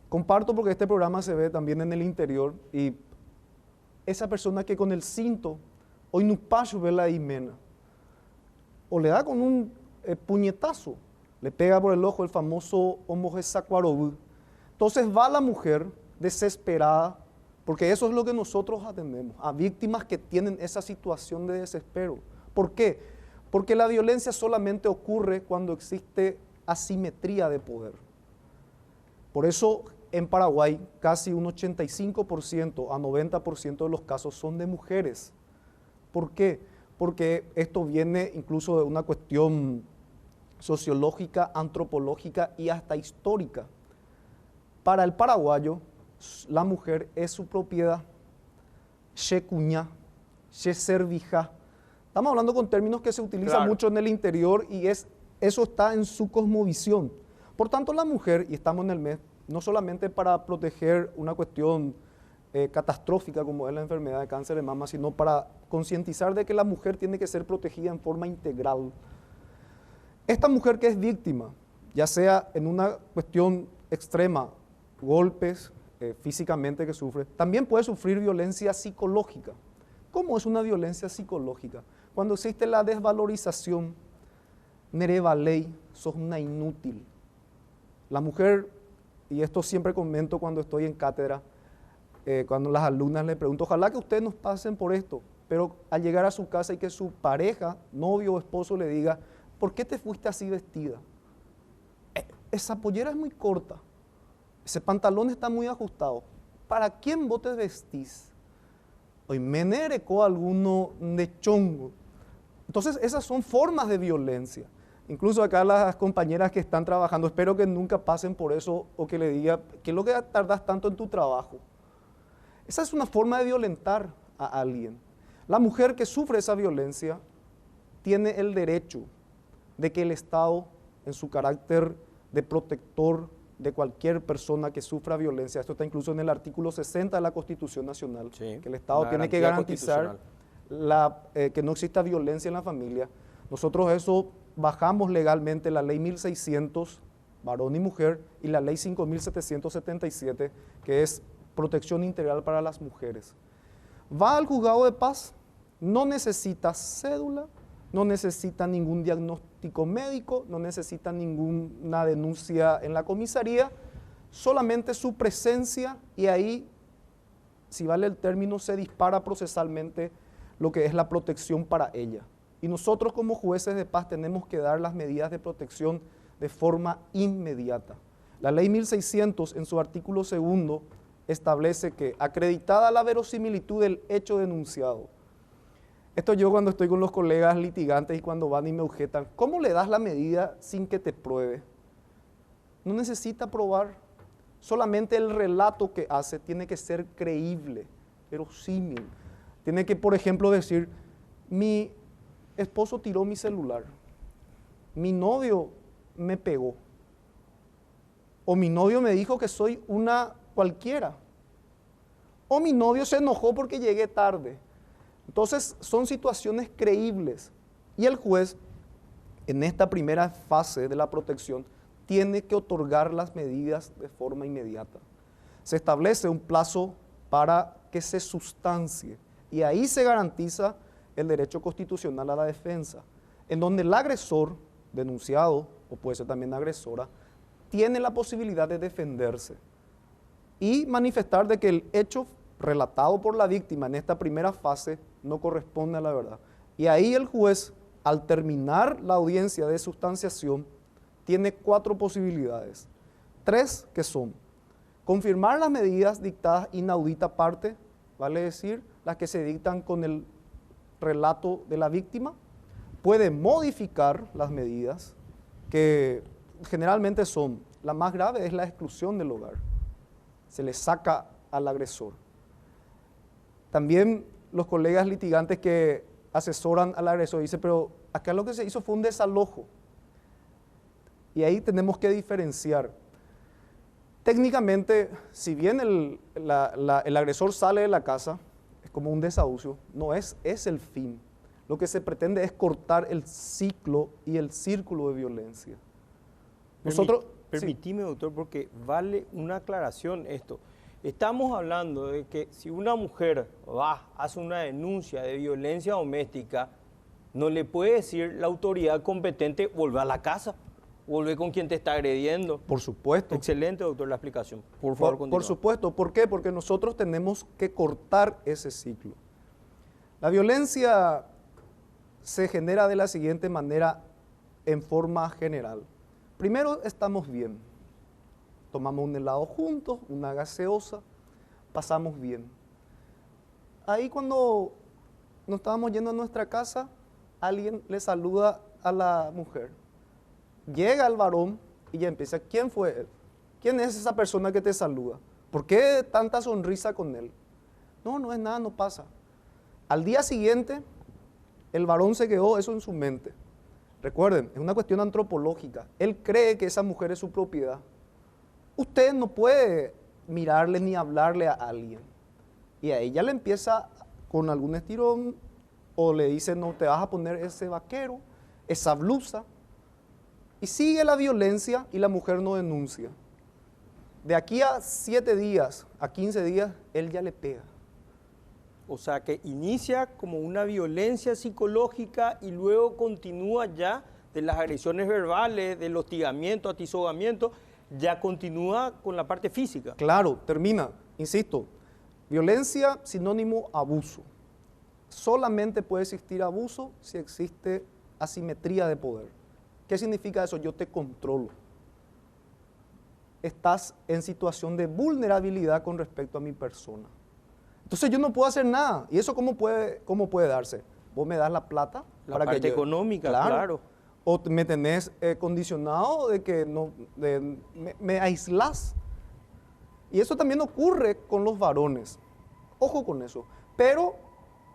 Comparto porque este programa se ve también en el interior y esa persona que con el cinto, hoy no paso ve la imena, o le da con un puñetazo, le pega por el ojo el famoso homogesacuarobú. Entonces va la mujer desesperada, porque eso es lo que nosotros atendemos, a víctimas que tienen esa situación de desespero. ¿Por qué? Porque la violencia solamente ocurre cuando existe asimetría de poder. Por eso en Paraguay casi un 85% a 90% de los casos son de mujeres. ¿Por qué? Porque esto viene incluso de una cuestión sociológica, antropológica y hasta histórica. Para el paraguayo, la mujer es su propiedad, she cuñá, she servija. Estamos hablando con términos que se utilizan mucho en el interior y eso está en su cosmovisión. Por tanto, la mujer, y estamos en el mes, no solamente para proteger una cuestión catastrófica como es la enfermedad de cáncer de mama, sino para concientizar de que la mujer tiene que ser protegida en forma integral. Esta mujer que es víctima, ya sea en una cuestión extrema, golpes físicamente que sufre, también puede sufrir violencia psicológica. ¿Cómo es una violencia psicológica? Cuando existe la desvalorización, nereva ley, sos una inútil. La mujer, y esto siempre comento cuando estoy en cátedra, cuando las alumnas le pregunto, ojalá que ustedes nos pasen por esto, pero al llegar a su casa y que su pareja, novio o esposo le diga, ¿por qué te fuiste así vestida? Esa pollera es muy corta, ese pantalón está muy ajustado. ¿Para quién vos te vestís? Hoy me nerecó alguno de chongo. Entonces esas son formas de violencia. Incluso acá las compañeras que están trabajando, espero que nunca pasen por eso o que le diga, ¿qué es lo que tardas tanto en tu trabajo? Esa es una forma de violentar a alguien. La mujer que sufre esa violencia tiene el derecho de que el Estado, en su carácter de protector de cualquier persona que sufra violencia, esto está incluso en el artículo 60 de la Constitución Nacional, sí, que el Estado tiene que garantizar que no exista violencia en la familia. Nosotros eso bajamos legalmente la ley 1600, varón y mujer, y la ley 5777, que es protección integral para las mujeres. Va al juzgado de paz, no necesita cédula, no necesita ningún diagnóstico médico, no necesita ninguna denuncia en la comisaría, solamente su presencia y ahí, si vale el término, se dispara procesalmente lo que es la protección para ella. Y nosotros como jueces de paz tenemos que dar las medidas de protección de forma inmediata. La ley 1600 en su artículo 2 establece que acreditada la verosimilitud del hecho denunciado. Esto yo cuando estoy con los colegas litigantes y cuando van y me objetan, ¿cómo le das la medida sin que te pruebe? No necesita probar, solamente el relato que hace tiene que ser creíble, verosímil. Tiene que, por ejemplo, decir, mi esposo tiró mi celular, mi novio me pegó, o mi novio me dijo que soy una cualquiera, o mi novio se enojó porque llegué tarde. Entonces son situaciones creíbles y el juez en esta primera fase de la protección, tiene que otorgar las medidas de forma inmediata. Se establece un plazo para que se sustancie y ahí se garantiza el derecho constitucional a la defensa, en donde el agresor, denunciado, o puede ser también agresora, tiene la posibilidad de defenderse y manifestar de que el hecho relatado por la víctima en esta primera fase no corresponde a la verdad. Y ahí el juez, al terminar la audiencia de sustanciación, tiene 4 posibilidades. 3 que son: confirmar las medidas dictadas inaudita parte, vale decir, las que se dictan con el relato de la víctima. Puede modificar las medidas, que generalmente son, la más grave es la exclusión del hogar. Se le saca al agresor. También los colegas litigantes que asesoran al agresor dicen, pero acá lo que se hizo fue un desalojo. Y ahí tenemos que diferenciar. Técnicamente, si bien el agresor sale de la casa, es como un desahucio, no es el fin. Lo que se pretende es cortar el ciclo y el círculo de violencia. Permitime, doctor, porque vale una aclaración esto. Estamos hablando de que si una mujer hace una denuncia de violencia doméstica, no le puede decir la autoridad competente, vuelve a la casa, vuelve con quien te está agrediendo. Por supuesto. Excelente, doctor, la explicación. Por favor, continúa. Por supuesto. ¿Por qué? Porque nosotros tenemos que cortar ese ciclo. La violencia se genera de la siguiente manera en forma general. Primero, estamos bien. Tomamos un helado juntos, una gaseosa, pasamos bien. Ahí cuando nos estábamos yendo a nuestra casa, alguien le saluda a la mujer. Llega el varón y ya empieza, ¿quién fue él? ¿Quién es esa persona que te saluda? ¿Por qué tanta sonrisa con él? No, no es nada, no pasa. Al día siguiente, el varón se quedó eso en su mente. Recuerden, es una cuestión antropológica. Él cree que esa mujer es su propiedad. Usted no puede mirarle ni hablarle a alguien. Y a ella le empieza con algún estirón o le dice, no te vas a poner ese vaquero, esa blusa. Y sigue la violencia y la mujer no denuncia. De aquí a 7 días, a 15 días, él ya le pega. O sea, que inicia como una violencia psicológica y luego continúa ya de las agresiones verbales, del hostigamiento, atizogamiento, ya continúa con la parte física. Claro, termina, insisto, violencia sinónimo abuso. Solamente puede existir abuso si existe asimetría de poder. ¿Qué significa eso? Yo te controlo. Estás en situación de vulnerabilidad con respecto a mi persona. Entonces yo no puedo hacer nada. ¿Y eso cómo puede darse? Vos me das la plata. La para parte que yo, económica, claro. O me tenés condicionado de que me aislás. Y eso también ocurre con los varones. Ojo con eso. Pero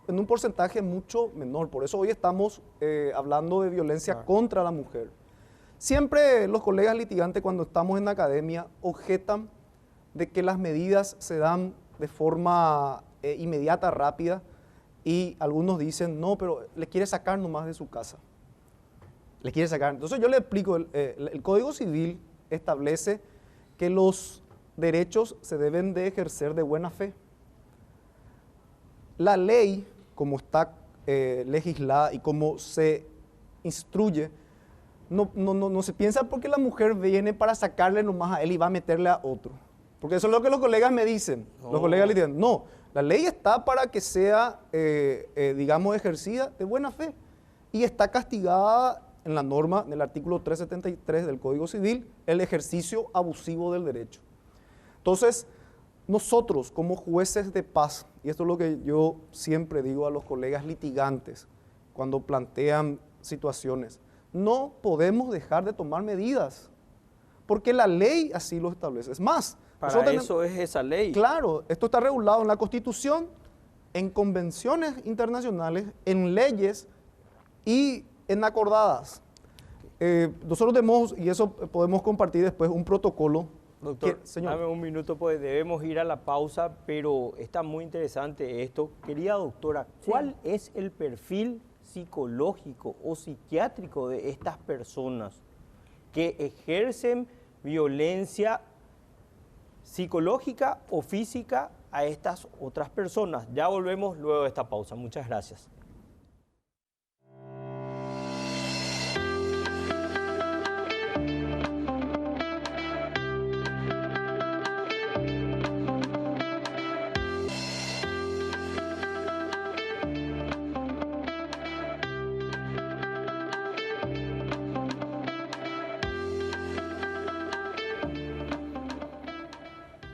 en un porcentaje mucho menor. Por eso hoy estamos hablando de violencia contra la mujer. Siempre los colegas litigantes cuando estamos en la academia objetan de que las medidas se dan de forma inmediata, rápida, y algunos dicen, no, pero le quiere sacar nomás de su casa. Le quiere sacar. Entonces yo le explico, el Código Civil establece que los derechos se deben de ejercer de buena fe. La ley, como está legislada y como se instruye, no se piensa porque la mujer viene para sacarle nomás a él y va a meterle a otro. Porque eso es lo que los colegas me dicen. Los colegas le dicen, no, la ley está para que sea, digamos, ejercida de buena fe. Y está castigada en la norma, en el artículo 373 del Código Civil, el ejercicio abusivo del derecho. Entonces, nosotros como jueces de paz, y esto es lo que yo siempre digo a los colegas litigantes cuando plantean situaciones, no podemos dejar de tomar medidas, porque la ley así lo establece. Es más, para eso es esa ley. Claro, esto está regulado en la Constitución, en convenciones internacionales, en leyes y en acordadas. Nosotros tenemos, y eso podemos compartir después, un protocolo. Doctor, dame un minuto, pues debemos ir a la pausa, pero está muy interesante esto. Querida doctora, ¿cuál es el perfil psicológico o psiquiátrico de estas personas que ejercen violencia psicológica o física a estas otras personas? Ya volvemos luego de esta pausa. Muchas gracias.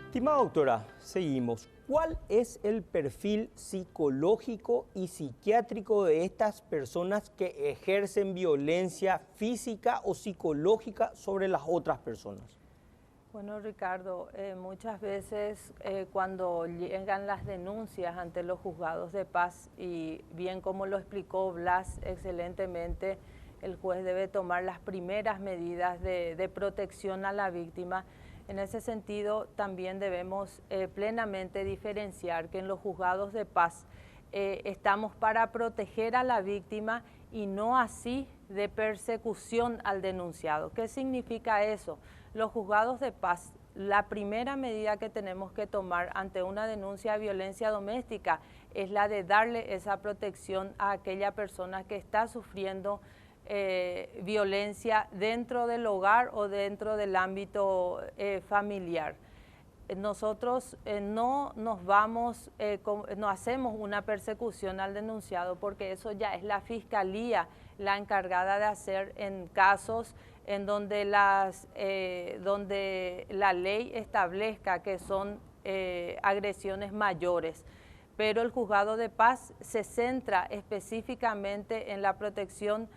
Estimada doctora, seguimos. ¿Cuál es el perfil psicológico y psiquiátrico de estas personas que ejercen violencia física o psicológica sobre las otras personas? Bueno, Ricardo, muchas veces cuando llegan las denuncias ante los juzgados de paz, y bien como lo explicó Blas excelentemente, el juez debe tomar las primeras medidas de protección a la víctima. En ese sentido, también debemos plenamente diferenciar que en los juzgados de paz estamos para proteger a la víctima y no así de persecución al denunciado. ¿Qué significa eso? Los juzgados de paz, la primera medida que tenemos que tomar ante una denuncia de violencia doméstica es la de darle esa protección a aquella persona que está sufriendo violencia dentro del hogar o dentro del ámbito familiar. Nosotros no hacemos una persecución al denunciado, porque eso ya es la fiscalía la encargada de hacer en casos en donde la ley establezca que son agresiones mayores. Pero el juzgado de paz se centra específicamente en la protección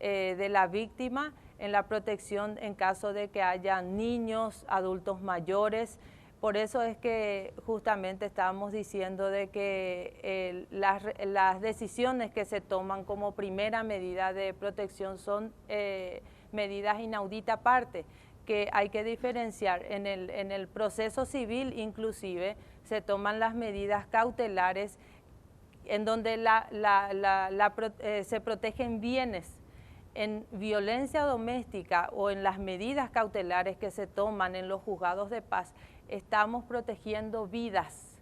de la víctima, en la protección en caso de que haya niños, adultos mayores. Por eso es que justamente estábamos diciendo de que las decisiones que se toman como primera medida de protección son medidas inaudita aparte, que hay que diferenciar. En el proceso civil inclusive se toman las medidas cautelares en donde se protegen bienes. En violencia doméstica o en las medidas cautelares que se toman en los juzgados de paz, estamos protegiendo vidas.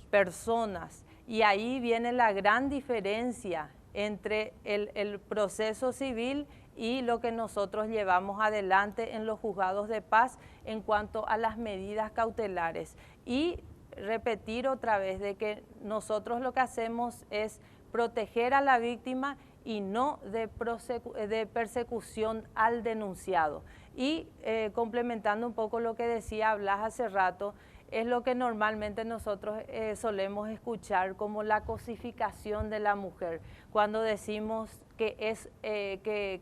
Personas. Y ahí viene la gran diferencia entre el proceso civil y lo que nosotros llevamos adelante en los juzgados de paz en cuanto a las medidas cautelares. Y repetir otra vez de que nosotros lo que hacemos es proteger a la víctima y no de persecución al denunciado. Y complementando un poco lo que decía Blas hace rato, es lo que normalmente nosotros solemos escuchar como la cosificación de la mujer, cuando decimos que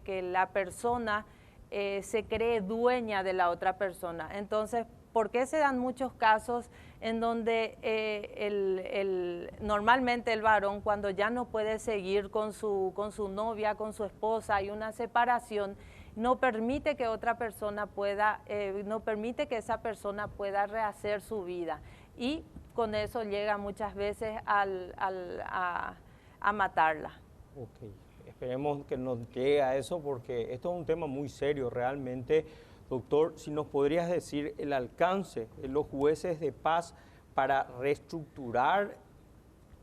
que la persona se cree dueña de la otra persona. Entonces, ¿por qué se dan muchos casos en donde normalmente el varón, cuando ya no puede seguir con su novia, con su esposa, hay una separación, no permite que otra persona pueda, no permite que esa persona pueda rehacer su vida? Y con eso llega muchas veces a matarla. Ok, esperemos que no llegue a eso, porque esto es un tema muy serio realmente. Doctor, si nos podrías decir el alcance de los jueces de paz para reestructurar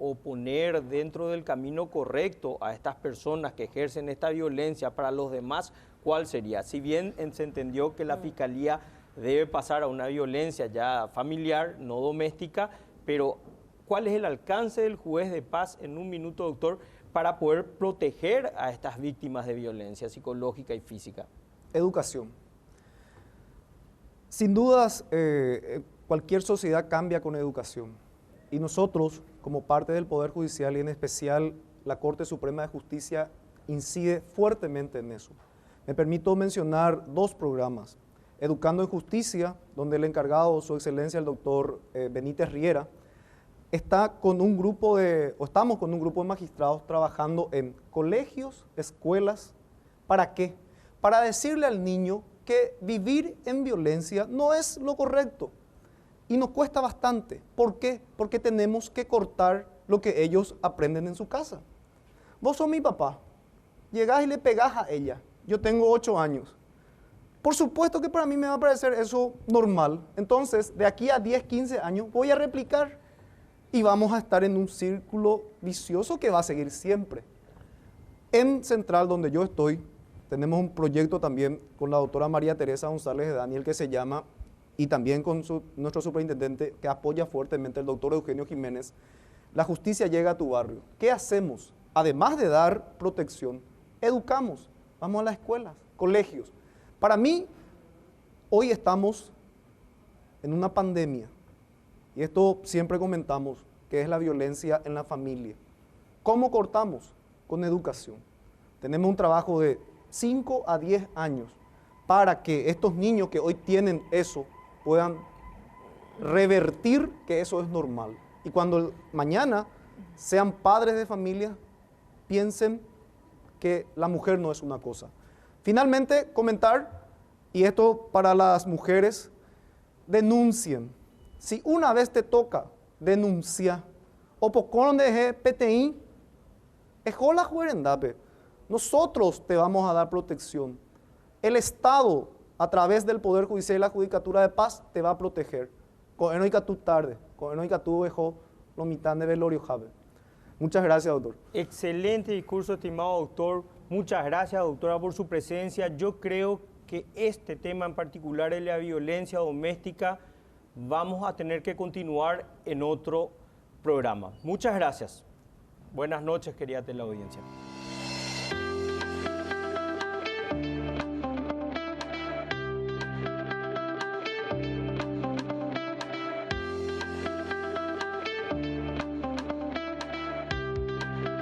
o poner dentro del camino correcto a estas personas que ejercen esta violencia para los demás, ¿cuál sería? Si bien se entendió que la Fiscalía debe pasar a una violencia ya familiar, no doméstica, pero ¿cuál es el alcance del juez de paz, en un minuto, doctor, para poder proteger a estas víctimas de violencia psicológica y física? Educación. Sin dudas, cualquier sociedad cambia con educación. Y nosotros, como parte del Poder Judicial y en especial la Corte Suprema de Justicia, incide fuertemente en eso. Me permito mencionar dos programas. Educando en Justicia, donde el encargado, su excelencia, el doctor Benítez Riera, estamos con un grupo de magistrados trabajando en colegios, escuelas. ¿Para qué? Para decirle al niño que vivir en violencia no es lo correcto y nos cuesta bastante. ¿Por qué? Porque tenemos que cortar lo que ellos aprenden en su casa. vos sos mi papá, llegás y le pegás a ella, yo tengo 8 años. Por supuesto que para mí me va a parecer eso normal. Entonces, de aquí a 10, 15 años voy a replicar y vamos a estar en un círculo vicioso que va a seguir siempre. En Central, donde yo estoy, tenemos un proyecto también con la doctora María Teresa González de Daniel que se llama, y también con nuestro superintendente que apoya fuertemente, el doctor Eugenio Jiménez, La justicia llega a tu barrio. ¿Qué hacemos? Además de dar protección, educamos, vamos a las escuelas, colegios. Para mí, hoy estamos en una pandemia, y esto siempre comentamos, que es la violencia en la familia. ¿Cómo cortamos? Con educación. Tenemos un trabajo de 5 a 10 años para que estos niños que hoy tienen eso puedan revertir que eso es normal. Y cuando mañana sean padres de familia, piensen que la mujer no es una cosa. Finalmente, comentar, y esto para las mujeres, denuncien. Si una vez te toca, denuncia. O por de PTI, es la juerendape. Nosotros te vamos a dar protección. El Estado, a través del Poder Judicial y la Judicatura de Paz, te va a proteger. Con no tu tarde, con no tu dejó lo mitad de velorio jave. Muchas gracias, doctor. Excelente discurso, estimado doctor. Muchas gracias, doctora, por su presencia. Yo creo que este tema en particular de la violencia doméstica vamos a tener que continuar en otro programa. Muchas gracias. Buenas noches, querida teleaudiencia.